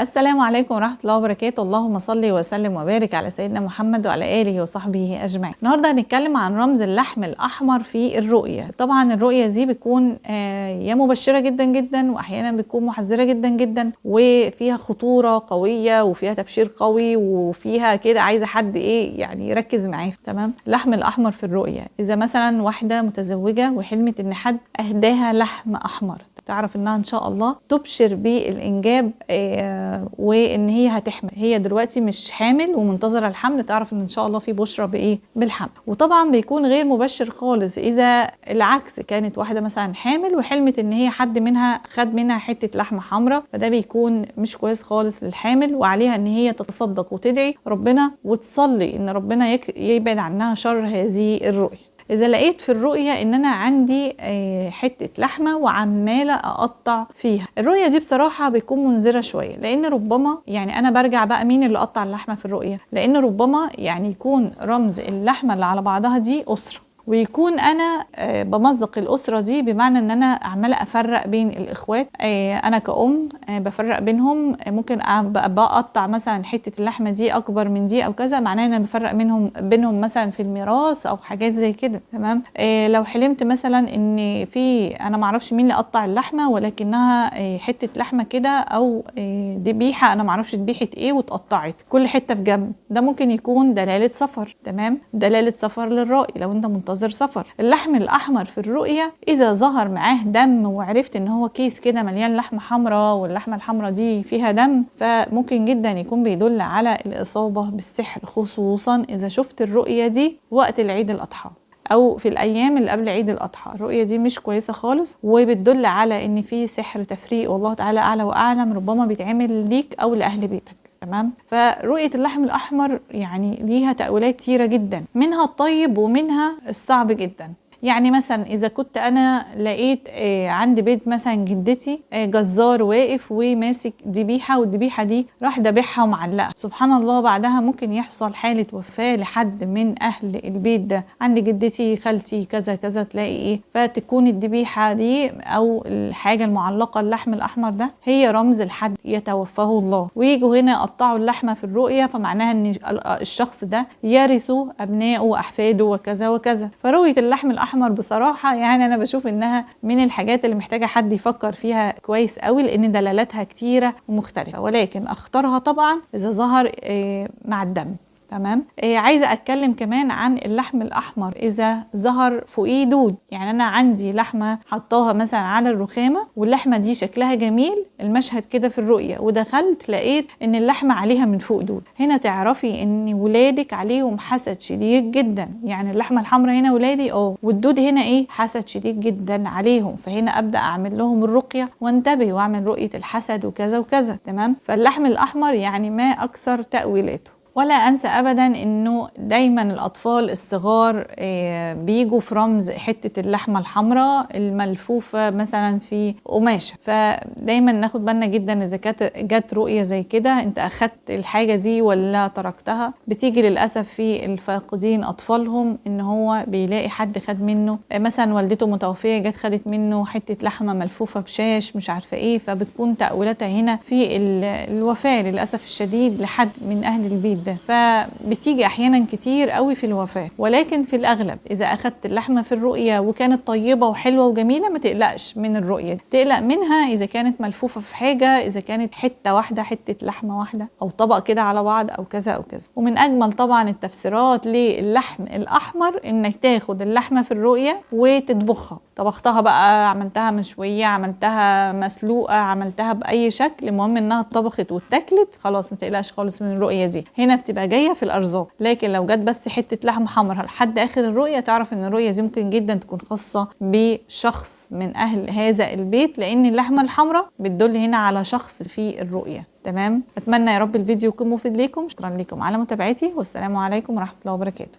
السلام عليكم ورحمة الله وبركاته. اللهم صل وسلم وبارك على سيدنا محمد وعلى آله وصحبه أجمعين. النهاردة هنتكلم عن رمز اللحم الأحمر في الرؤية. طبعا الرؤية دي بتكون يا مبشرة جدا جدا، وأحيانا بتكون محذرة جدا جدا، وفيها خطورة قوية وفيها تبشير قوي، وفيها كده عايزة حد يعني يركز معاه. تمام. اللحم الأحمر في الرؤية، إذا مثلا واحدة متزوجة وحلمت إن حد أهداها لحم أحمر، تعرف انها ان شاء الله تبشر بالانجاب وان هي هتحمل. هي دلوقتي مش حامل ومنتظره الحمل، تعرف ان شاء الله في بشرى بالحمل. وطبعا بيكون غير مبشر خالص اذا العكس، كانت واحده مثلا حامل وحلمت ان هي حد منها خد منها حته لحمه حمراء، فده بيكون مش كويس خالص للحامل، وعليها ان هي تتصدق وتدعي ربنا وتصلي ان ربنا يبعد عنها شر هذه الرؤيه. إذا لقيت في الرؤية إن أنا عندي حتة لحمة وعمالة أقطع فيها، الرؤية دي بصراحة بيكون منذرة شوية، لأن ربما يعني أنا برجع بقى مين اللي قطع اللحمة في الرؤية، لأن ربما يعني يكون رمز اللحمة اللي على بعضها دي أسرة، ويكون انا بمزق الاسره دي، بمعنى ان انا عماله افرق بين الاخوات. انا كأم بفرق بينهم، ممكن بقطع مثلا حته اللحمه دي اكبر من دي او كذا، معناه ان انا بفرق بينهم مثلا في الميراث او حاجات زي كده. تمام. لو حلمت مثلا ان انا معرفش مين اللي قطع اللحمه، ولكنها حته لحمه كده او ذبيحه، انا معرفش ذبيحه ايه واتقطعت كل حته في جنب، ده ممكن يكون دلاله سفر. تمام. دلاله سفر للرائي لو انت منتظر سفر. اللحم الاحمر في الرؤيه اذا ظهر معاه دم، وعرفت ان هو كيس كده مليان لحمه حمراء، واللحمه الحمراء دي فيها دم، فممكن جدا يكون بيدل على الاصابه بالسحر، خصوصا اذا شفت الرؤيه دي وقت العيد الاضحى او في الايام اللي قبل عيد الاضحى. الرؤيه دي مش كويسه خالص، وبتدل على ان في سحر تفريق، والله تعالى اعلى واعلم، ربما بيتعمل ليك او لاهل بيتك. تمام. فرؤية اللحم الأحمر يعني ليها تأويلات كتيرة جدا، منها الطيب ومنها الصعب جدا. يعني مثلا إذا كنت أنا لقيت عند بيت مثلا جدتي جزار واقف وماسك ذبيحة، والذبيحة دي راح ذبحها ومعلقها، سبحان الله بعدها ممكن يحصل حالة وفاة لحد من أهل البيت ده، عند جدتي خالتي كذا كذا، تلاقي فتكون الذبيحة دي أو الحاجة المعلقة اللحم الأحمر ده هي رمز لحد يتوفاه الله، ويجوا هنا يقطعوا اللحمة في الرؤية، فمعناها أن الشخص ده يرثه أبنائه وأحفاده وكذا وكذا. فرؤية اللحم الأحمر بصراحة يعني أنا بشوف إنها من الحاجات اللي محتاجة حد يفكر فيها كويس قوي، لأن دلالاتها كتيرة ومختلفة، ولكن أختارها طبعا إذا ظهر مع الدم. تمام. عايزه اتكلم كمان عن اللحم الاحمر اذا ظهر فوقيه دود. يعني انا عندي لحمه حطاها مثلا على الرخامه، واللحمه دي شكلها جميل، المشهد كده في الرؤيه، ودخلت لقيت ان اللحمه عليها من فوق دود، هنا تعرفي ان ولادك عليهم حسد شديد جدا. يعني اللحمه الحمراء هنا ولادي والدود هنا حسد شديد جدا عليهم، فهنا ابدا اعمل لهم الرقيه وانتبه واعمل رؤيه الحسد وكذا وكذا. تمام. فاللحم الاحمر يعني ما اكثر تاويلاته. ولا انسى ابدا انه دايما الاطفال الصغار بيجوا في رمز حته اللحمه الحمراء الملفوفه مثلا في قماشه، فدايما ناخد بالنا جدا اذا كانت جت رؤيه زي كده انت اخدت الحاجه دي ولا تركتها. بتيجي للاسف في الفاقدين اطفالهم ان هو بيلاقي حد خد منه، مثلا والدته متوفيه جت خدت منه حته لحمه ملفوفه بشاش مش عارفه ايه، فبتكون تاويلاتها هنا في الوفاه للاسف الشديد لحد من اهل البيت ده، فبتيجي احيانا كتير قوي في الوفاه. ولكن في الاغلب اذا اخدت اللحمه في الرؤيه وكانت طيبه وحلوه وجميله، ما تقلقش من الرؤيه، تقلق منها اذا كانت ملفوفه في حاجه، اذا كانت حته واحده، حته لحمه واحده او طبق كده على بعض او كذا او كذا. ومن اجمل طبعا التفسيرات للحم الاحمر انك تاخد اللحمه في الرؤيه وتطبخها، طبختها بقى، عملتها مشويه، عملتها مسلوقه، عملتها باي شكل، المهم انها اتطبخت واتاكلت، خلاص ما تقلقش خالص من الرؤيه دي، هنا بتبقى جايه في الارزاق. لكن لو جت بس حته لحم حمراء لحد اخر الرؤيه، تعرف ان الرؤيه دي ممكن جدا تكون خاصه بشخص من اهل هذا البيت، لان اللحمه الحمراء بتدل هنا على شخص في الرؤيه. تمام. اتمنى يا رب الفيديو يكون مفيد ليكم. شكرا لكم على متابعتي، والسلام عليكم ورحمه الله وبركاته.